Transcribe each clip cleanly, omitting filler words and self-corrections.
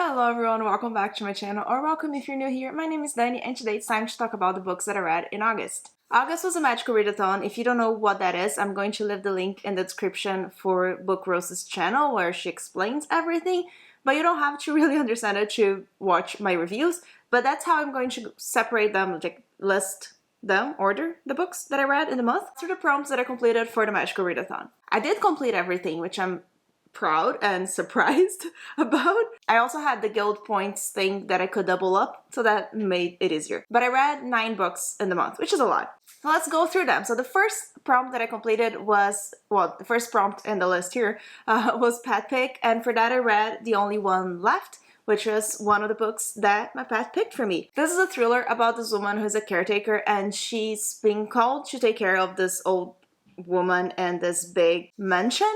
Hello everyone, welcome back to my channel, or welcome if you're new here. My name is Dani and today it's time to talk about the books that I read in August. August was a Magical Readathon. If you don't know what that is, I'm going to leave the link in the description for Book Rose's channel where she explains everything, but you don't have to really understand it to watch my reviews, but that's how I'm going to separate them, like list them, order the books that I read in the month. These are the prompts that I completed for the Magical Readathon. I did complete everything, which I'm proud and surprised about. I also had the guild points thing that I could double up, so that made it easier. But I read 9 books in the month, which is a lot. So let's go through them. So the first prompt that I completed was, well, the first prompt in the list here was Pet Pick, and for that I read The Only One Left, which was one of the books that my pet picked for me. This is a thriller about this woman who's a caretaker, and she's being called to take care of this old woman in this big mansion.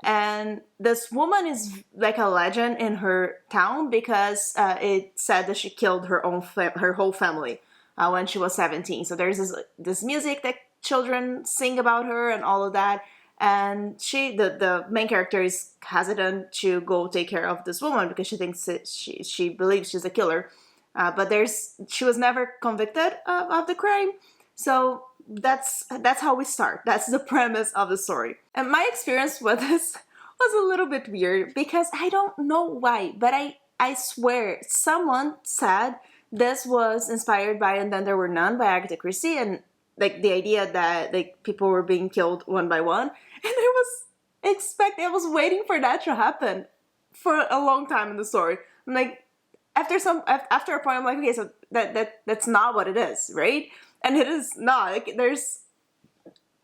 And this woman is like a legend in her town because it said that she killed her whole family when she was 17. So there's this music that children sing about her and all of that. And the main character is hesitant to go take care of this woman because she thinks she believes she's a killer. But she was never convicted of the crime. So that's how we start. That's the premise of the story. And my experience with this was a little bit weird because I don't know why, but I swear someone said this was inspired by And Then There Were None by Agatha Christie, and like the idea that like people were being killed one by one, and I was waiting for that to happen for a long time in the story. I'm like, after a point I'm like, okay, so that's not what it is, right? And it is not. Like,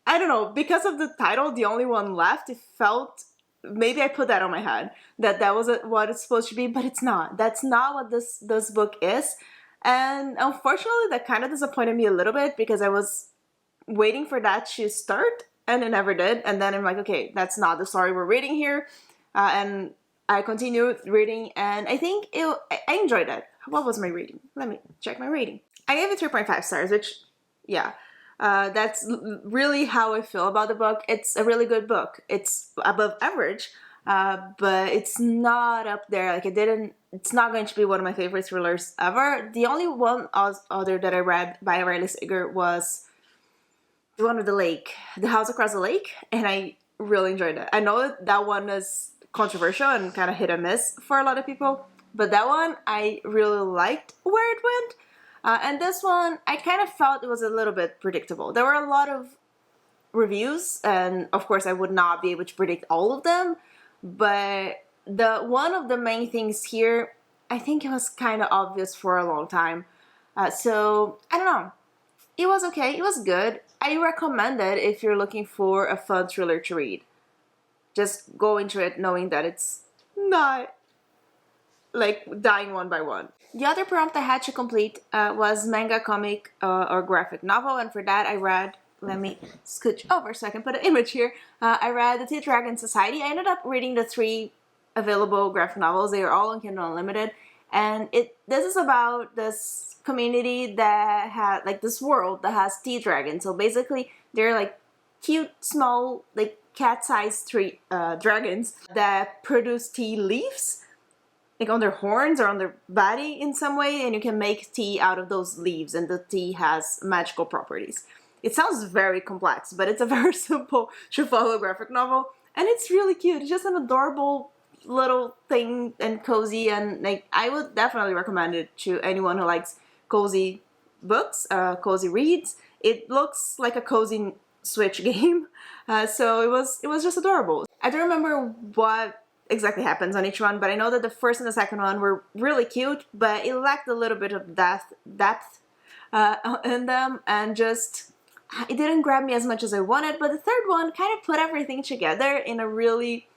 I don't know, because of the title, The Only One Left, it felt, maybe I put that on my head, that was what it's supposed to be, but it's not. That's not what this book is. And unfortunately, that kind of disappointed me a little bit because I was waiting for that to start, and it never did. And then I'm like, okay, that's not the story we're reading here. And I continued reading, and I think I enjoyed it. What was my rating? Let me check my rating. I gave it 3.5 stars, which, yeah, that's really how I feel about the book. It's a really good book. It's above average, but it's not up there. Like, it's not going to be one of my favorite thrillers ever. The only one other that I read by Riley Sager was the one with the lake, The House Across the Lake, and I really enjoyed it. I know that one is controversial and kind of hit or miss for a lot of people, but that one I really liked where it went. And this one, I kind of felt it was a little bit predictable. There were a lot of reviews, and of course I would not be able to predict all of them, but one of the main things here, I think it was kind of obvious for a long time. So, I don't know. It was okay. It was good. I recommend it if you're looking for a fun thriller to read. Just go into it knowing that it's not like dying one by one. The other prompt I had to complete was manga, comic, or graphic novel, and for that I read, let me scooch over so I can put an image here. I read The Tea Dragon Society. I ended up reading the 3 available graphic novels. They are all on Kindle Unlimited, and this is about this community that had, like, this world that has tea dragons. So basically they're like cute, small, like cat-sized dragons that produce tea leaves, like on their horns or on their body in some way, and you can make tea out of those leaves, and the tea has magical properties. It sounds very complex, but it's a very simple to follow graphic novel, and it's really cute. It's just an adorable little thing and cozy, and like I would definitely recommend it to anyone who likes cozy books, cozy reads. It looks like a cozy Switch game, so it was just adorable. I don't remember what exactly happens on each one, but I know that the first and the second one were really cute, but it lacked a little bit of depth in them, and just it didn't grab me as much as I wanted. But the third one kind of put everything together in a really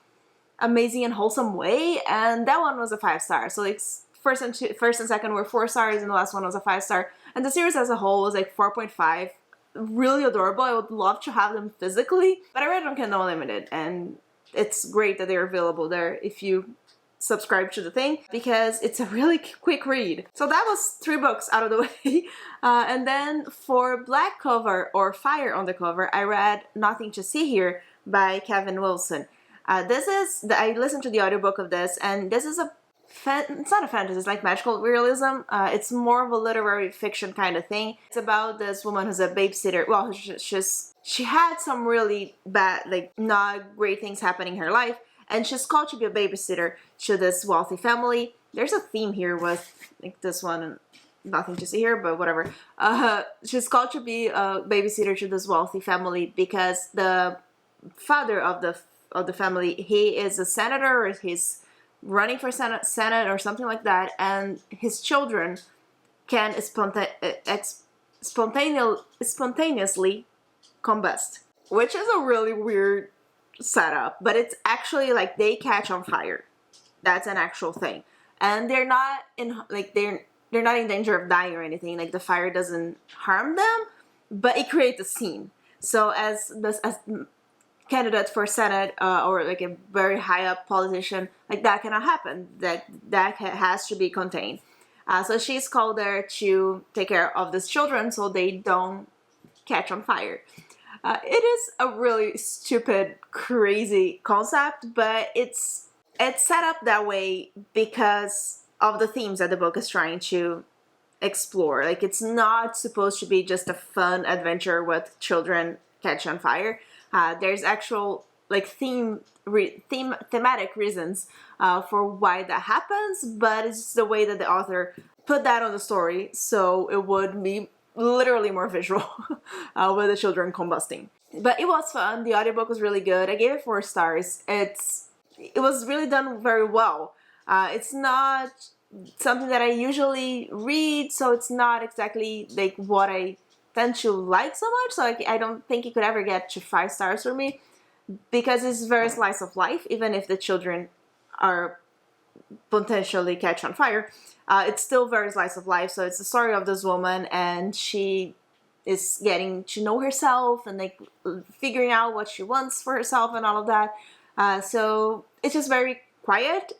amazing and wholesome way, and that one was a 5 star. So like first and second were 4 stars, and the last one was a 5 star, and the series as a whole was like 4.5. Really adorable. I would love to have them physically, but I read it on Kindle Unlimited, and it's great that they're available there if you subscribe to the thing, because it's a really quick read. So that was 3 books out of the way. And then for black cover or fire on the cover, I read Nothing to See Here by Kevin Wilson. I listened to the audiobook of this, and this is a it's not a fantasy, it's like magical realism. It's more of a literary fiction kind of thing. It's about this woman who's a babysitter. Well, she had some really bad, like not great things happening in her life, and she's called to be a babysitter to this wealthy family. There's a theme here with like this one, nothing to see here, but whatever. She's called to be a babysitter to this wealthy family because the father of the family, he is a senator, or he's running for senate or something like that, and his children can spontaneously combust, which is a really weird setup, but it's actually like they catch on fire. That's an actual thing, and they're not in danger of dying or anything. Like the fire doesn't harm them, but it creates a scene. So as candidate for Senate or like a very high up politician, like that cannot happen. That has to be contained. So she's called there to take care of these children so they don't catch on fire. It is a really stupid, crazy concept, but it's set up that way because of the themes that the book is trying to explore. Like it's not supposed to be just a fun adventure with children catch on fire. There's actual like thematic reasons for why that happens, but it's just the way that the author put that on the story, so it would be literally more visual with the children combusting. But it was fun. The audiobook was really good. I gave it 4 stars. It was really done very well. It's not something that I usually read, so it's not exactly like what I tend to like so much. So I don't think it could ever get to 5 stars for me because it's very slice of life. Even if the children are potentially catch on fire, it's still very slice of life. So it's the story of this woman, and she is getting to know herself and like figuring out what she wants for herself and all of that. So it's just very quiet,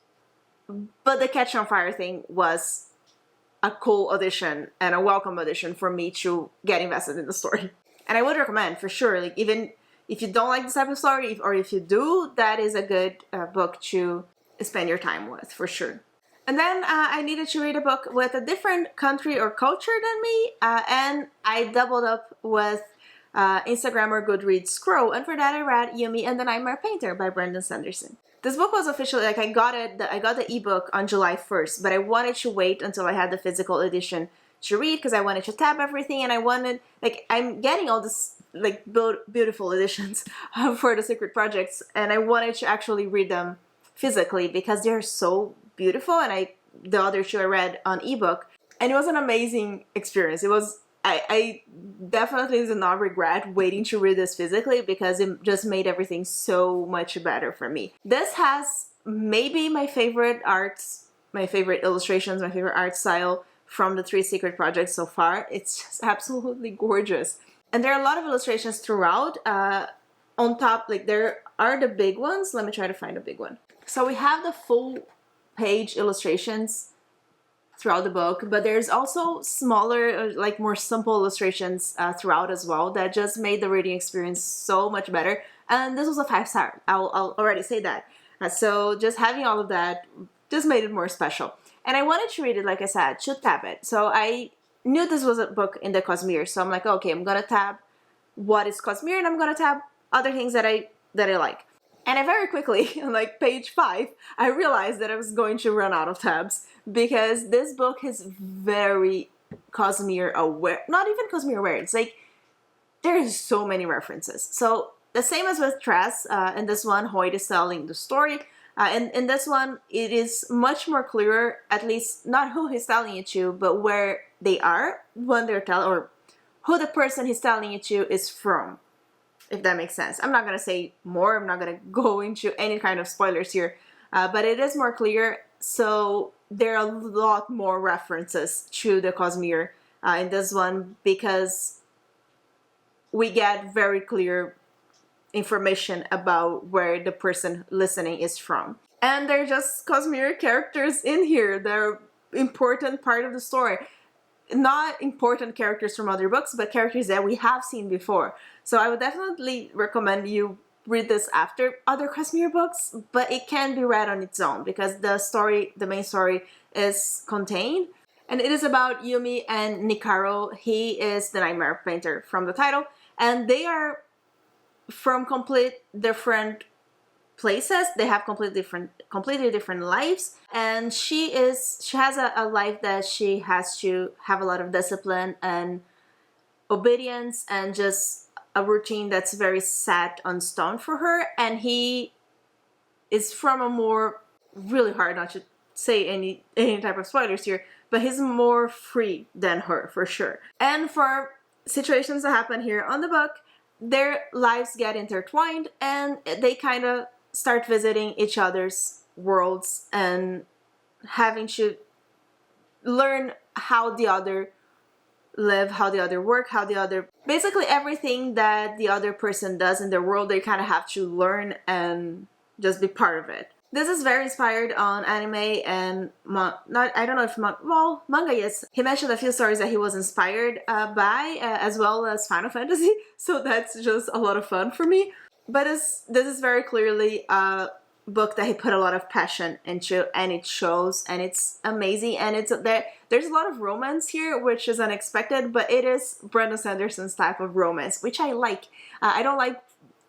but the catch on fire thing was a cool addition and a welcome addition for me to get invested in the story. And I would recommend for sure, like even if you don't like this type of story, or if you do, that is a good book to spend your time with for sure. And then I needed to read a book with a different country or culture than me, and I doubled up with Instagrammer Goodreads Scroll, and for that I read Yumi and the Nightmare Painter by Brandon Sanderson. This book was officially, like I got the ebook on July 1st, but I wanted to wait until I had the physical edition to read because I wanted to tab everything, and I wanted, like, I'm getting all this like beautiful editions for the secret projects, and I wanted to actually read them physically because they're so beautiful. And the other 2 I read on ebook, and it was an amazing experience. It was, I definitely did not regret waiting to read this physically because it just made everything so much better for me. This has maybe my favorite arts, my favorite illustrations, my favorite art style from the 3 secret projects so far. It's just absolutely gorgeous. And there are a lot of illustrations throughout. On top, like there are the big ones. Let me try to find a big one. So we have the full page illustrations throughout the book, but there's also smaller, like more simple illustrations throughout as well that just made the reading experience so much better. And this was a 5-star. I'll already say that. So just having all of that just made it more special. And I wanted to read it, like I said, to tab it. So I knew this was a book in the Cosmere, so I'm like, okay, I'm gonna tab what is Cosmere, and I'm gonna tab other things that I like. And I very quickly, on like page 5, I realized that I was going to run out of tabs because this book is very Cosmere aware. Not even Cosmere aware. It's like there's so many references. So the same as with Tress, in this one, Hoyt is telling the story. And in this one, it is much more clearer, at least not who he's telling it to, but where they are when they're telling, or who the person he's telling it to is from, if that makes sense. I'm not going to say more. I'm not going to go into any kind of spoilers here, but it is more clear. So there are a lot more references to the Cosmere in this one because we get very clear information about where the person listening is from. And they're just Cosmere characters in here. They're important part of the story. Not important characters from other books, but characters that we have seen before. So I would definitely recommend you read this after other Cosmere books, but it can be read on its own because the main story is contained. And it is about Yumi and Nikaro. He is the Nightmare Painter from the title, and they are from complete different places. They have completely different lives, and she has a life that she has to have a lot of discipline and obedience and just a routine that's very set on stone for her. And he is from a more, really hard not to say any type of spoilers here, but he's more free than her for sure. And for situations that happen here on the book, their lives get intertwined and they kind of start visiting each other's worlds and having to learn how the other live, how the other work, how the other, basically everything that the other person does in their world, they kind of have to learn and just be part of it. This is very inspired on anime and I don't know if manga, yes. He mentioned a few stories that he was inspired by, as well as Final Fantasy, so that's just a lot of fun for me. But this is very clearly a book that he put a lot of passion into, and it shows, and it's amazing. And there's a lot of romance here, which is unexpected, but it is Brandon Sanderson's type of romance, which I like. I don't like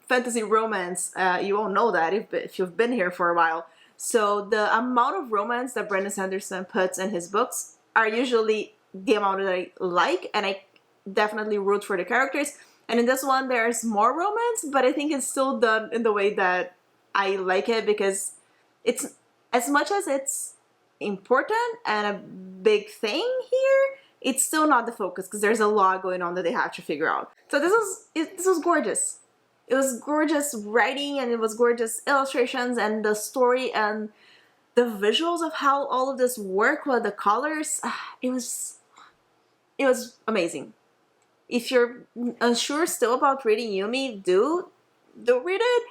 fantasy romance. You all know that if you've been here for a while. So the amount of romance that Brandon Sanderson puts in his books are usually the amount that I like, and I definitely root for the characters. And in this one, there's more romance, but I think it's still done in the way that I like it, because it's, as much as it's important and a big thing here, it's still not the focus, because there's a lot going on that they have to figure out. So this was gorgeous. It was gorgeous writing, and it was gorgeous illustrations, and the story and the visuals of how all of this worked with the colors. It was amazing. If you're unsure still about reading Yumi, do read it.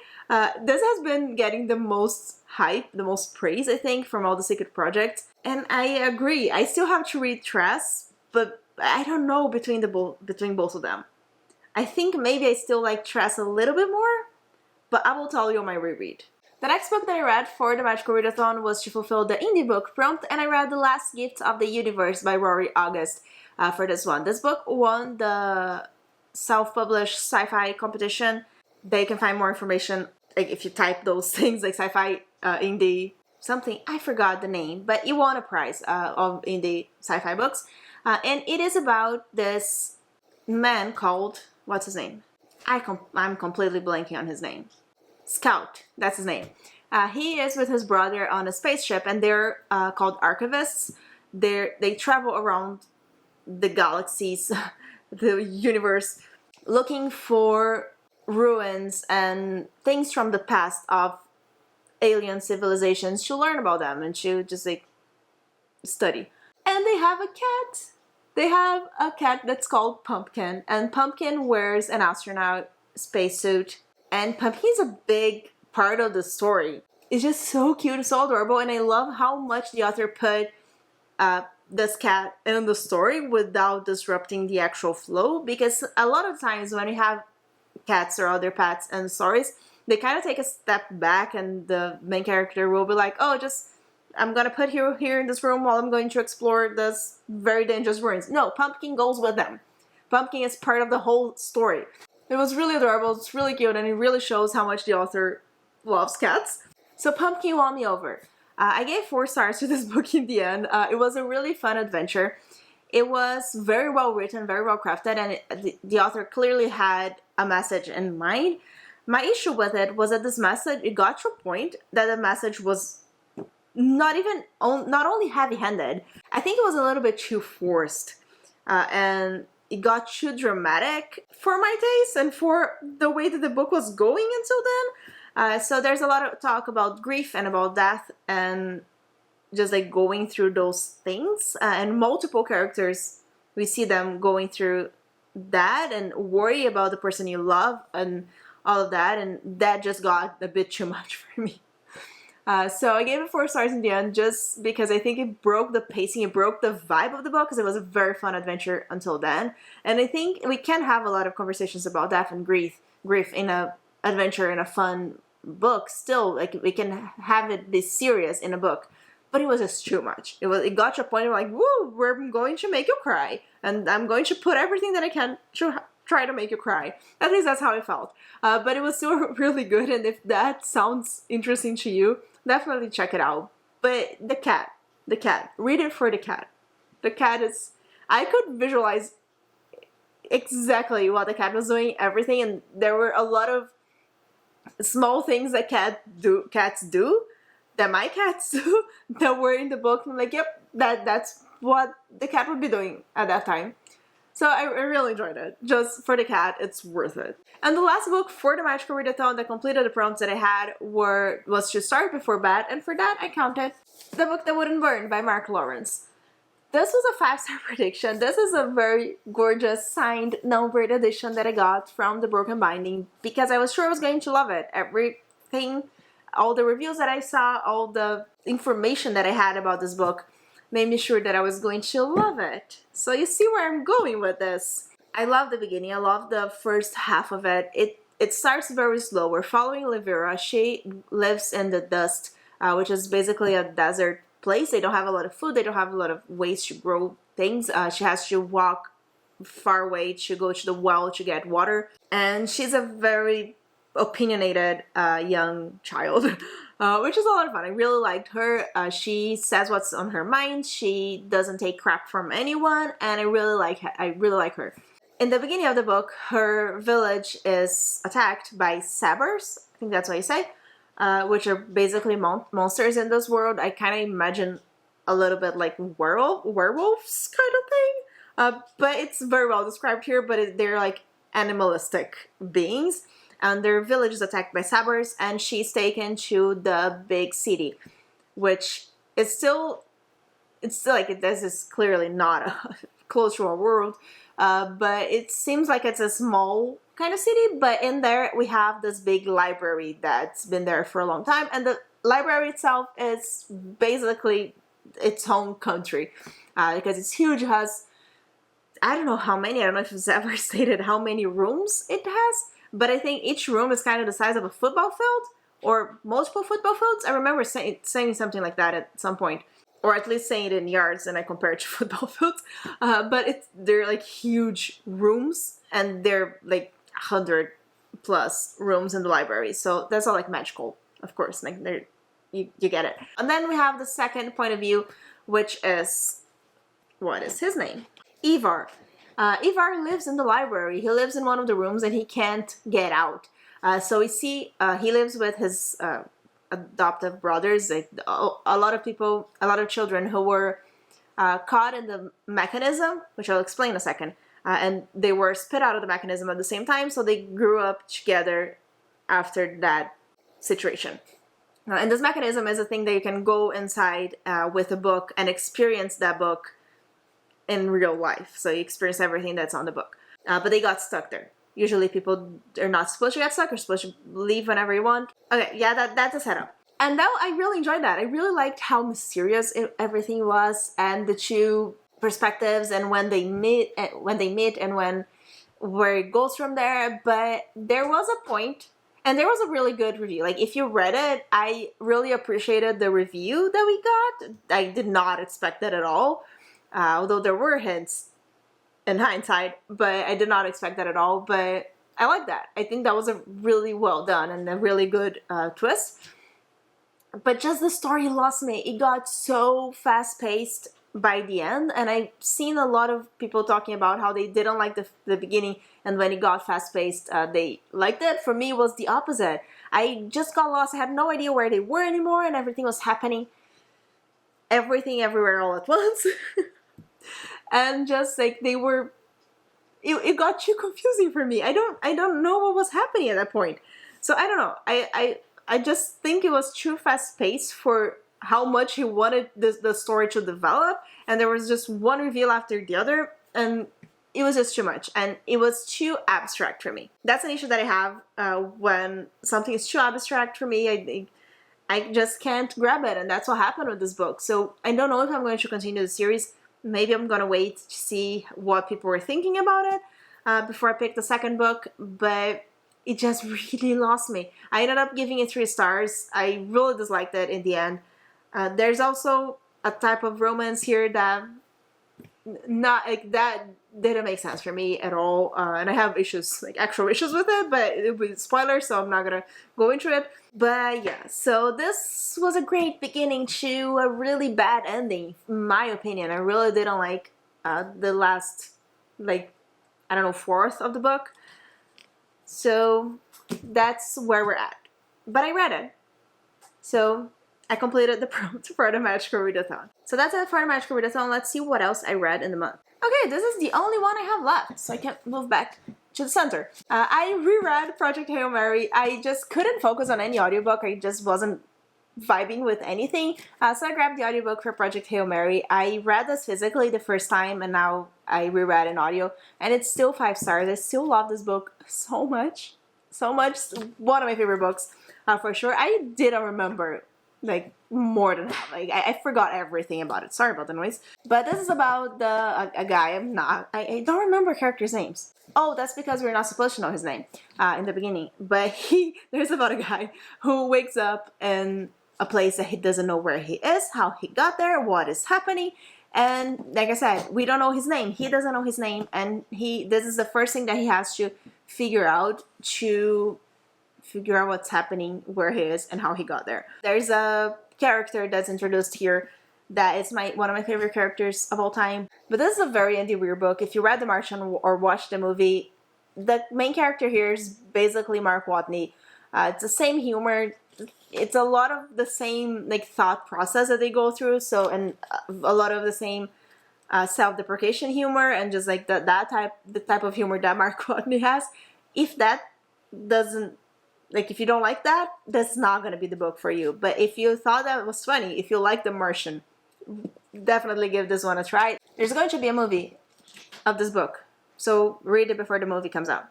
This has been getting the most hype, the most praise, I think, from all the Secret Projects. And I agree. I still have to read Tress, but I don't know between both of them. I think maybe I still like Tress a little bit more, but I will tell you on my reread. The next book that I read for the Magical Readathon was to fulfill the indie book prompt, and I read The Last Gift of the Universe by Rory August for this one. This book won the self-published sci-fi competition. They can find more information, like if you type those things like sci-fi, indie, something, I forgot the name, but it won a prize of indie sci-fi books. And it is about this man called, what's his name? I'm completely blanking on his name. Scout, that's his name. He is with his brother on a spaceship, and they're called archivists. They travel around the galaxies, the universe, looking for ruins and things from the past of alien civilizations to learn about them and to just like study. And they have a cat. They have a cat that's called Pumpkin, and Pumpkin wears an astronaut spacesuit, and Pumpkin's a big part of the story. It's just so cute and so adorable, and I love how much the author put this cat in the story without disrupting the actual flow, because a lot of times when you have cats or other pets in stories, they kind of take a step back, and the main character will be like, oh, I'm gonna put you here in this room while I'm going to explore this very dangerous ruins. No, Pumpkin goes with them. Pumpkin is part of the whole story. It was really adorable, it's really cute, and it really shows how much the author loves cats. So Pumpkin won me over. I gave 4 stars to this book in the end. It was a really fun adventure. It was very well written, very well crafted, and the author clearly had a message in mind. My issue with it was that this message, it got to a point that the message was not only heavy-handed, I think it was a little bit too forced, and it got too dramatic for my taste and for the way that the book was going until then. So there's a lot of talk about grief and about death and just like going through those things, and multiple characters, we see them going through that and worry about the person you love and all of that, and that just got a bit too much for me. So I gave it 4 stars in the end, just because I think it broke the pacing, it broke the vibe of the book, because it was a very fun adventure until then. And I think we can have a lot of conversations about death and grief in a adventure and a fun book still. Like, we can have it be serious in a book, but it was just too much. It got to a point where like, woo, we're going to make you cry, and I'm going to put everything that I can to try to make you cry. At least that's how it felt. But it was still really good, and if that sounds interesting to you, definitely check it out. But the cat, read it for the cat. The cat is, I could visualize exactly what the cat was doing, everything, and there were a lot of small things that cats do, that my cats do, that were in the book. I'm like, yep, that's what the cat would be doing at that time. So I really enjoyed it. Just for the cat, it's worth it. And the last book for the Magical Readathon that completed the prompts that I had was To Start Before Bed, and for that I counted The Book That Wouldn't Burn by Mark Lawrence. This was a 5-star prediction. This is a very gorgeous signed numbered edition that I got from the Broken Binding because I was sure I was going to love it. Everything, all the reviews that I saw, all the information that I had about this book made me sure that I was going to love it. So you see where I'm going with this. I love the beginning. I love the first half of it. It starts very slow. We're following Livera. She lives in the dust, which is basically a desert place. They don't have a lot of food. They don't have a lot of ways to grow things. She has to walk far away to go to the well to get water. And she's a very opinionated young child, which is a lot of fun. I really liked her. She says what's on her mind. She doesn't take crap from anyone, and I really like her. In the beginning of the book, her village is attacked by sabbers. I think that's what you say. Which are basically monsters in this world. I kind of imagine a little bit like werewolves kind of thing. But it's very well described here, but they're like animalistic beings. And their village is attacked by sabbers, and she's taken to the big city, which is still, like, this is clearly not a close to our world, but it seems like it's a small kind of city. But in there we have this big library that's been there for a long time, and the library itself is basically its own country, because it's huge. It has, I don't know how many, I don't know if it's ever stated how many rooms it has, but I think each room is kind of the size of a football field, or multiple football fields. I remember saying something like that at some point, or at least saying it in yards, and I compare it to football fields. But they're like huge rooms, and they're like 100 plus rooms in the library. So that's all like magical, of course. Like, you get it. And then we have the second point of view, which is, what is his name? Ivar. Ivar lives in the library. He lives in one of the rooms, and he can't get out. So we see he lives with his adoptive brothers. Like, a lot of children who were caught in the mechanism, which I'll explain in a second. And they were spit out of the mechanism at the same time, so they grew up together after that situation. And this mechanism is a thing that you can go inside with a book and experience that book in real life. So you experience everything that's on the book. But they got stuck there. Usually people are not supposed to get stuck. You're supposed to leave whenever you want. Okay, yeah, that's a setup. And that, I really enjoyed that. I really liked how mysterious everything was, and the two perspectives, and when they meet and where it goes from there. But there was a point, and there was a really good review. Like, if you read it, I really appreciated the review that we got. I did not expect that at all, although there were hints in hindsight, but I did not expect that at all. But I like that. I think that was a really well done and a really good twist. But just the story lost me. It got so fast-paced by the end, and I've seen a lot of people talking about how they didn't like the beginning, and when it got fast-paced, they liked it. For me, it was the opposite. I just got lost. I had no idea where they were anymore, and everything was happening. Everything, everywhere, all at once. And just like they were, it got too confusing for me. I don't know what was happening at that point. So I don't know. I just think it was too fast-paced for how much he wanted the story to develop, and there was just one reveal after the other, and it was just too much, and it was too abstract for me. That's an issue that I have when something is too abstract for me. I just can't grab it, and that's what happened with this book. So I don't know if I'm going to continue the series. Maybe I'm gonna wait to see what people were thinking about it before I pick the second book, but it just really lost me. I ended up giving it 3 stars. I really disliked it in the end. There's also a type of romance here that not like that didn't make sense for me at all, and I have issues, like actual issues with it, but it was spoilers, so I'm not gonna go into it. But yeah, so this was a great beginning to a really bad ending, in my opinion. I really didn't like the last, like, I don't know, fourth of the book. So that's where we're at. But I read it. So I completed the prompt for the Magical Readathon. So that's it for the Magical Readathon. Let's see what else I read in the month. Okay, this is the only one I have left, so I can move back to the center. I reread Project Hail Mary. I just couldn't focus on any audiobook. I just wasn't vibing with anything. So I grabbed the audiobook for Project Hail Mary. I read this physically the first time, and now I reread in audio, and it's still 5 stars. I still love this book so much. So much. One of my favorite books, for sure. I didn't remember like more than half. Like I forgot everything about it. Sorry about the noise. But this is about a guy. I don't remember characters' names. Oh, that's because we're not supposed to know his name in the beginning. But there's about a guy who wakes up in a place that he doesn't know where he is, how he got there, what is happening. And like I said, we don't know his name. He doesn't know his name, and this is the first thing that he has to figure out what's happening, where he is, and how he got there. There's a character that's introduced here that is one of my favorite characters of all time. But this is a very indie weird book. If you read The Martian or watched the movie, the main character here is basically Mark Watney. It's the same humor. It's a lot of the same like thought process that they go through. So, and a lot of the same self-deprecation humor, and just like the type of humor that Mark Watney has. If that doesn't, like, if you don't like that, that's not going to be the book for you. But if you thought that was funny, if you like The Martian, definitely give this one a try. There's going to be a movie of this book, so read it before the movie comes out,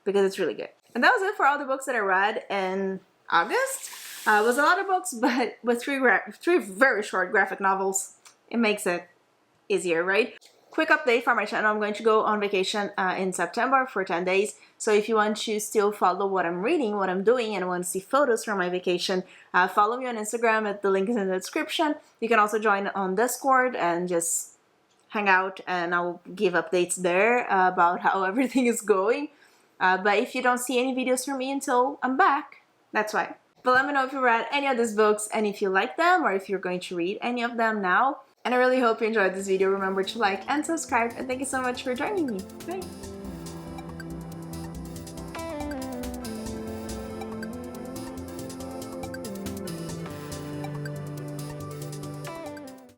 because it's really good. And that was it for all the books that I read in August. It was a lot of books, but with three very short graphic novels, it makes it easier, right? Quick update for my channel. I'm going to go on vacation in September for 10 days. So if you want to still follow what I'm reading, what I'm doing, and want to see photos from my vacation, follow me on Instagram. The link is in the description. You can also join on Discord and just hang out, and I'll give updates there about how everything is going. But if you don't see any videos from me until I'm back, that's why. But let me know if you read any of these books and if you like them, or if you're going to read any of them now. And I really hope you enjoyed this video. Remember to like and subscribe, and thank you so much for joining me. Bye!